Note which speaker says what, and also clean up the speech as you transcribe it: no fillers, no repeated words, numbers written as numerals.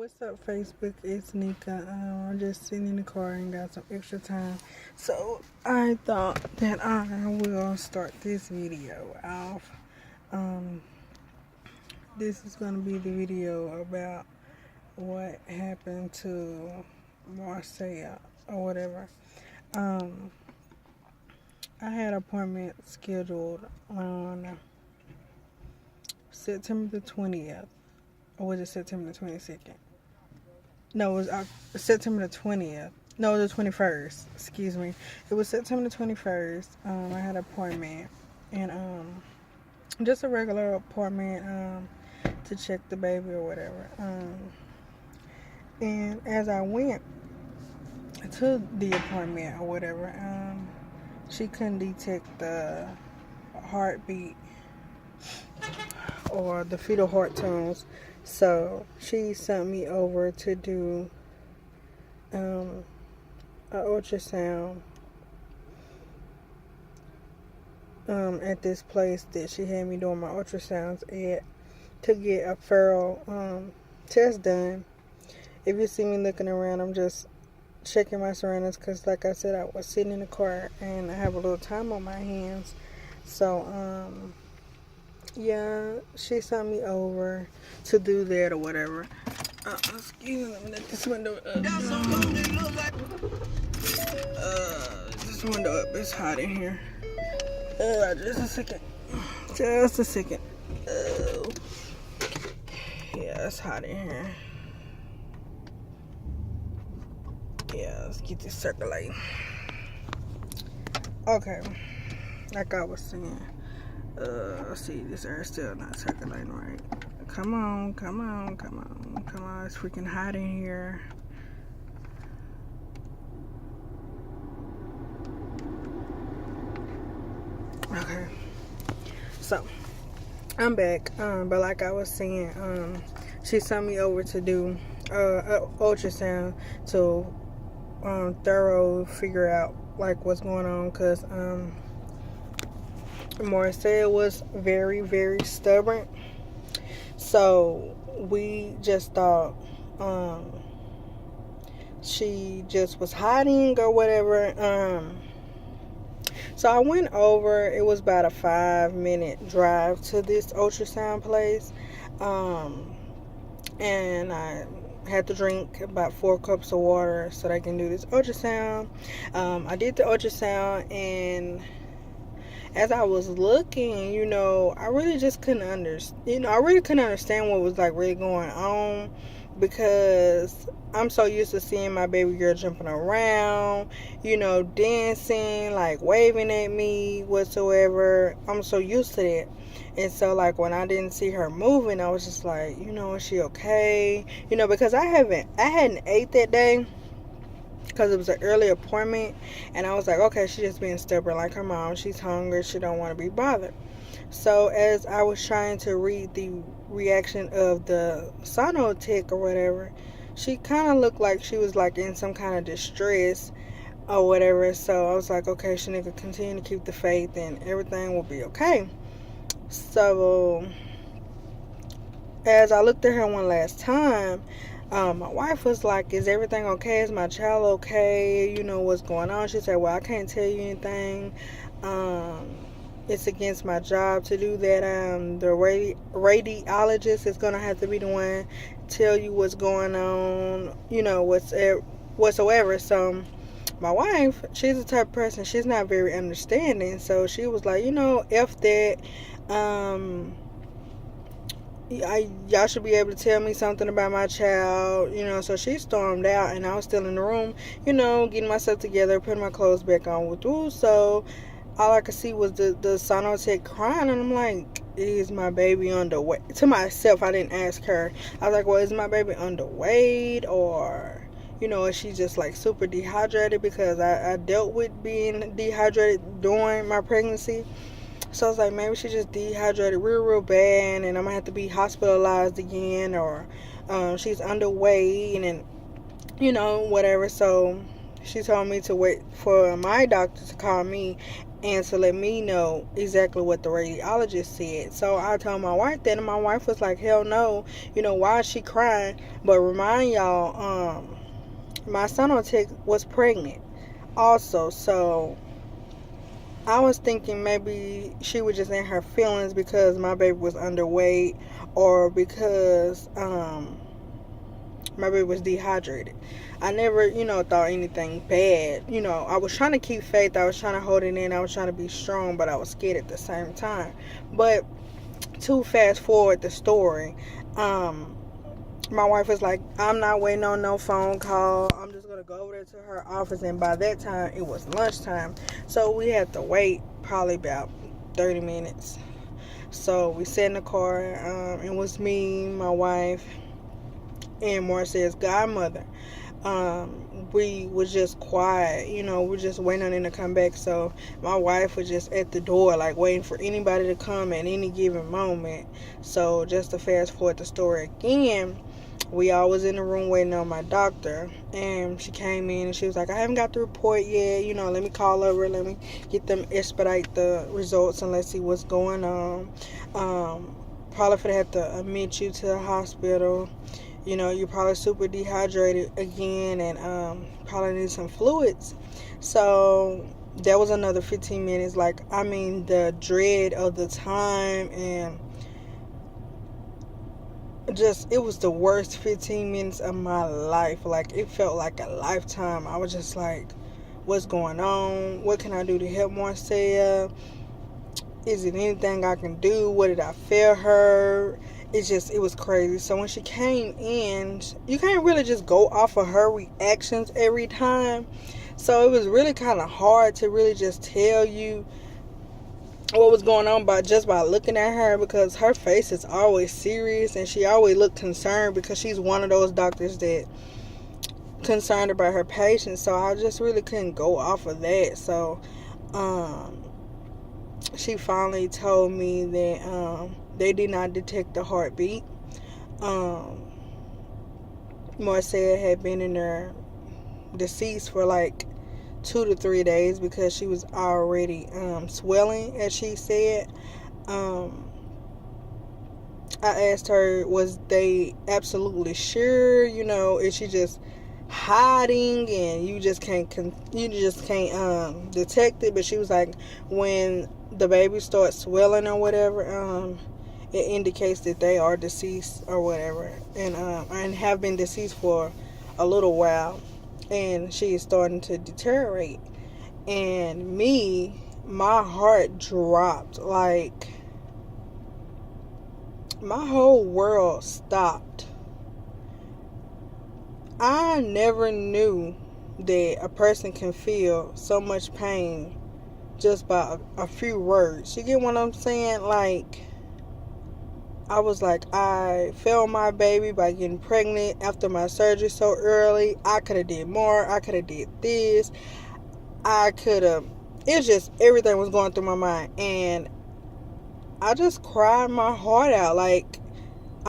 Speaker 1: What's up, Facebook? It's Nika. I'm just sitting in the car and got some extra time. So I thought that I will start this video off. Um, this is going to be the video about what happened to Marsaya or whatever. Um, I had an appointment scheduled on September the 20th. Or was it September the 22nd? No, it was September the 20th. No, the 21st. Excuse me. It was September the 21st. I had an appointment. And just a regular appointment to check the baby or whatever. And as I went to the appointment or whatever, she couldn't detect the heartbeat or the fetal heart tones. So she sent me over to do an ultrasound at this place that she had me doing my ultrasounds at to get a thorough test done. If you see me looking around, I'm just checking my surroundings because, like I said, I was sitting in the car and I have a little time on my hands. So, yeah, she sent me over to do that or whatever. Excuse me, let me let this window up. This window up. It's hot in here. Just a second. Just a second. Yeah, it's hot in here. Yeah, let's get this circulating. Okay, like I was saying. See, this air still not circulating right. Come on. It's freaking hot in here. Okay. So, I'm back. But like I was saying, she sent me over to do an ultrasound to thorough figure out like what's going on, because Marsaya was very, very stubborn. So we just thought she just was hiding or whatever. So I went over. It was about a 5-minute drive to this ultrasound place. And I had to drink about 4 cups of water so that I can do this ultrasound. I did the ultrasound, and as I was looking, I really just couldn't understand. I really couldn't understand what was like really going on, because I'm so used to seeing my baby girl jumping around, dancing, like waving at me whatsoever. I'm so used to that. And so, like, when I didn't see her moving, I was just like, is she okay? Because I hadn't ate that day, because it was an early appointment, and I was like, okay, she's just being stubborn like her mom. She's hungry. She don't want to be bothered. So as I was trying to read the reaction of the sono tech or whatever, she kind of looked like she was like in some kind of distress or whatever. So I was like, okay, she need to continue to keep the faith and everything will be okay. So as I looked at her one last time, my wife was like, is everything okay? Is my child okay? What's going on? She said, well, I can't tell you anything. It's against my job to do that. The radiologist is going to have to be the one tell you what's going on, whatsoever. So my wife, she's the type of person, she's not very understanding. So she was like, F that. Y'all should be able to tell me something about my child, so she stormed out, and I was still in the room, getting myself together, putting my clothes back on with you. So all I could see was the sonotech crying, and I'm like, is my baby underweight? To myself, I didn't ask her. I was like, well, is my baby underweight, or is she just like super dehydrated? Because I dealt with being dehydrated during my pregnancy. So I was like, maybe she just dehydrated real bad, and I'm gonna have to be hospitalized again, or she's underweight, and whatever. So She told me to wait for my doctor to call me and to let me know exactly what the radiologist said. So I told my wife that, and my wife was like, hell no, why is she crying? But remind y'all, my son on tech was pregnant also, so I was thinking maybe she was just in her feelings because my baby was underweight, or because my baby was dehydrated. I never, thought anything bad. I was trying to keep faith. I was trying to hold it in. I was trying to be strong, but I was scared at the same time. But to fast forward the story, my wife was like, I'm not waiting on no phone call. I'm just going to go over there to her office. And by that time, it was lunchtime. So we had to wait probably about 30 minutes. So we sat in the car. It was me, my wife, and Marsaya's godmother. We was just quiet, we just waiting on him to come back. So my wife was just at the door, like waiting for anybody to come at any given moment. So just to fast forward the story again, we all was in the room waiting on my doctor, and she came in and she was like, I haven't got the report yet, let me call over, let me get them expedite the results and let's see what's going on. Probably for have to admit you to the hospital. You're probably super dehydrated again, and probably need some fluids. So that was another 15 minutes. The dread of the time, and just, it was the worst 15 minutes of my life. It felt like a lifetime. I was just like, what's going on? What can I do to help Marsaya? Is it anything I can do? What did I fail her? It was crazy. So when she came in, you can't really just go off of her reactions every time. So it was really kind of hard to really just tell you what was going on by looking at her, because her face is always serious and she always looked concerned, because she's one of those doctors that concerned about her patients. So I just really couldn't go off of that. So she finally told me that they did not detect the heartbeat. Marsaya had been in there deceased for 2 to 3 days, because she was already swelling, as she said. I asked her, was they absolutely sure? Is she just hiding and you just can't detect it? But she was like, when the baby starts swelling or whatever, it indicates that they are deceased or whatever, and have been deceased for a little while, and she is starting to deteriorate. And my heart dropped. My whole world stopped. I never knew that a person can feel so much pain just by a few words. You get what I'm saying? I was like, I failed my baby by getting pregnant after my surgery so early. I could have did more. I could have did this. It's just, everything was going through my mind. And I just cried my heart out.